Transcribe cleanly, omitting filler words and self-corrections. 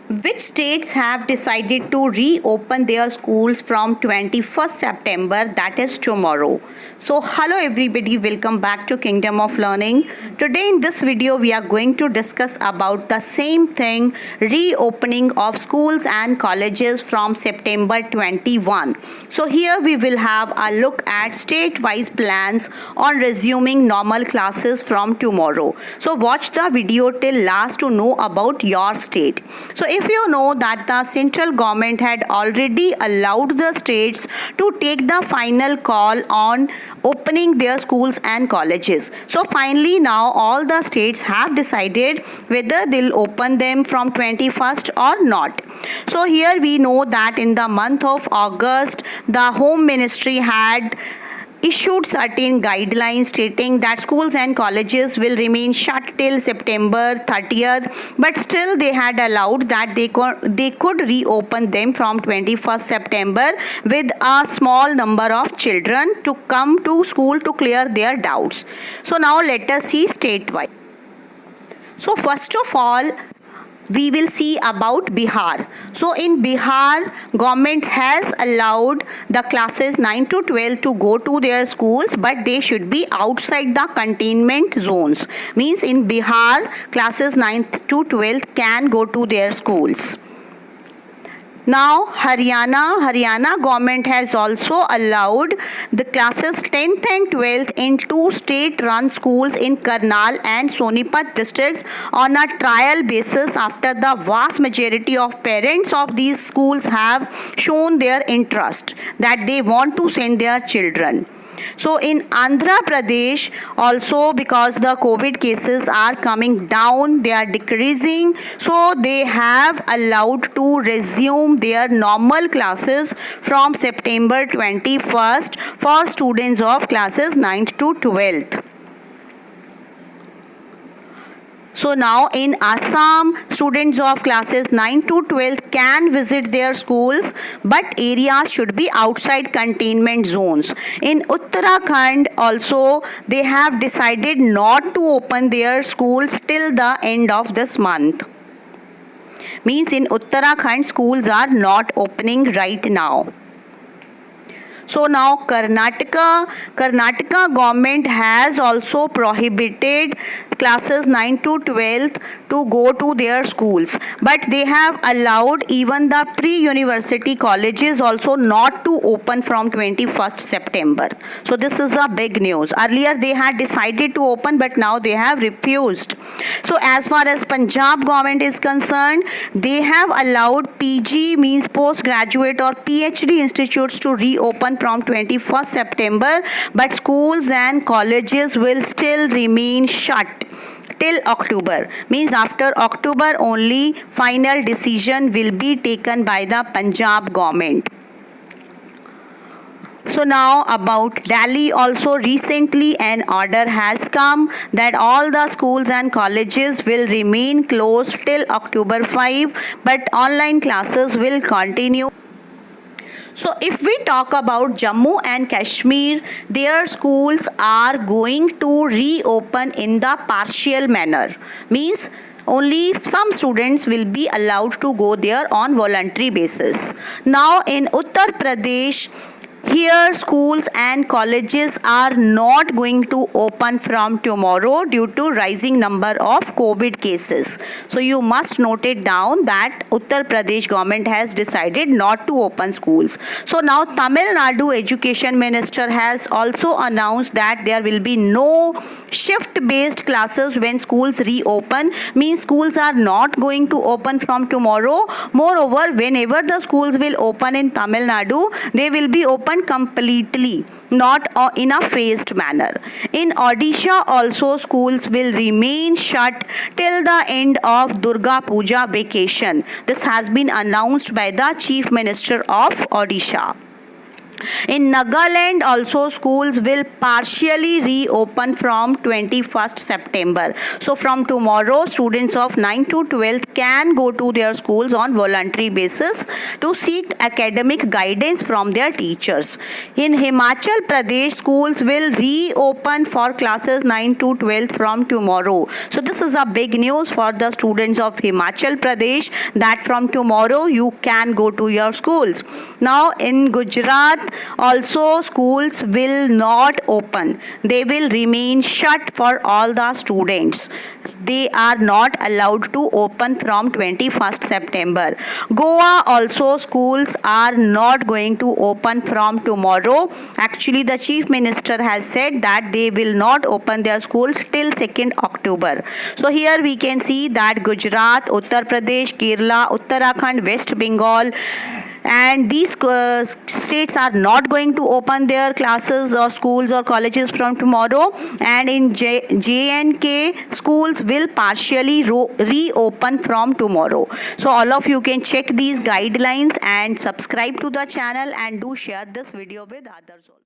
Which states have decided to reopen their schools from 21st September, that is tomorrow? So hello everybody, welcome back to Kingdom of Learning. Today in this video we are going to discuss about the same thing, reopening of schools and colleges from September 21. So here we will have a look at state-wise plans on resuming normal classes from tomorrow. So watch the video till last to know about your state. So if you know that the central government had already allowed the states to take the final call on opening their schools and colleges. So finally now all the states have decided whether they'll open them from 21st or not. So here we know that in the month of August, the Home Ministry had issued certain guidelines stating that schools and colleges will remain shut till September 30th, but still they had allowed that they could reopen them from 21st September with a small number of children to come to school to clear their doubts. So now let us see statewide. So first of all, we will see about Bihar. So in Bihar, government has allowed the classes 9 to 12 to go to their schools, but they should be outside the containment zones. Means in Bihar, classes 9 to 12 can go to their schools. Now Haryana government has also allowed the classes 10th and 12th in two state-run schools in Karnal and Sonipat districts on a trial basis after the vast majority of parents of these schools have shown their interest that they want to send their children. So in Andhra Pradesh also, because the COVID cases are coming down, they are decreasing, so they have allowed to resume their normal classes from September 21st for students of classes 9th to 12th. So now in Assam, students of classes 9 to 12 can visit their schools, but areas should be outside containment zones. In Uttarakhand also, they have decided not to open their schools till the end of this month. Means in Uttarakhand, schools are not opening right now. So now Karnataka government has also prohibited classes 9 to 12 to go to their schools, but they have allowed even the pre-university colleges also not to open from 21st September. So this is a big news. Earlier they had decided to open, but now they have refused. So as far as Punjab government is concerned, they have allowed PG, means postgraduate or PhD institutes, to reopen from 21st September, but schools and colleges will still remain shut till October. Means after October only final decision will be taken by the Punjab government. So now about Delhi also, recently an order has come that all the schools and colleges will remain closed till October 5, but online classes will continue. So if we talk about Jammu and Kashmir, their schools are going to reopen in the partial manner. Means only some students will be allowed to go there on voluntary basis. Now in Uttar Pradesh, here schools and colleges are not going to open from tomorrow due to rising number of COVID cases. So you must note it down that Uttar Pradesh government has decided not to open schools. So now Tamil Nadu Education Minister has also announced that there will be no shift based classes when schools reopen. Means schools are not going to open from tomorrow. Moreover, whenever the schools will open in Tamil Nadu, they will be open completely, not in a phased manner. In Odisha also, schools will remain shut till the end of Durga Puja vacation. This has been announced by the Chief Minister of Odisha. In Nagaland also schools will partially reopen from 21st September. So from tomorrow students of 9th to 12th can go to their schools on voluntary basis to seek academic guidance from their teachers. In Himachal Pradesh schools will reopen for classes 9 to 12th from tomorrow. So this is a big news for the students of Himachal Pradesh that from tomorrow you can go to your schools. Now in Gujarat also schools will not open. They will remain shut for all the students. They are not allowed to open from 21st September. Goa also schools are not going to open from tomorrow. Actually the Chief Minister has said that they will not open their schools till 2nd October. So here we can see that Gujarat, Uttar Pradesh, Kerala, Uttarakhand, West Bengal and these states are not going to open their classes or schools or colleges from tomorrow, and in J&K schools will partially reopen from tomorrow. So all of you can check these guidelines and subscribe to the channel and do share this video with others also.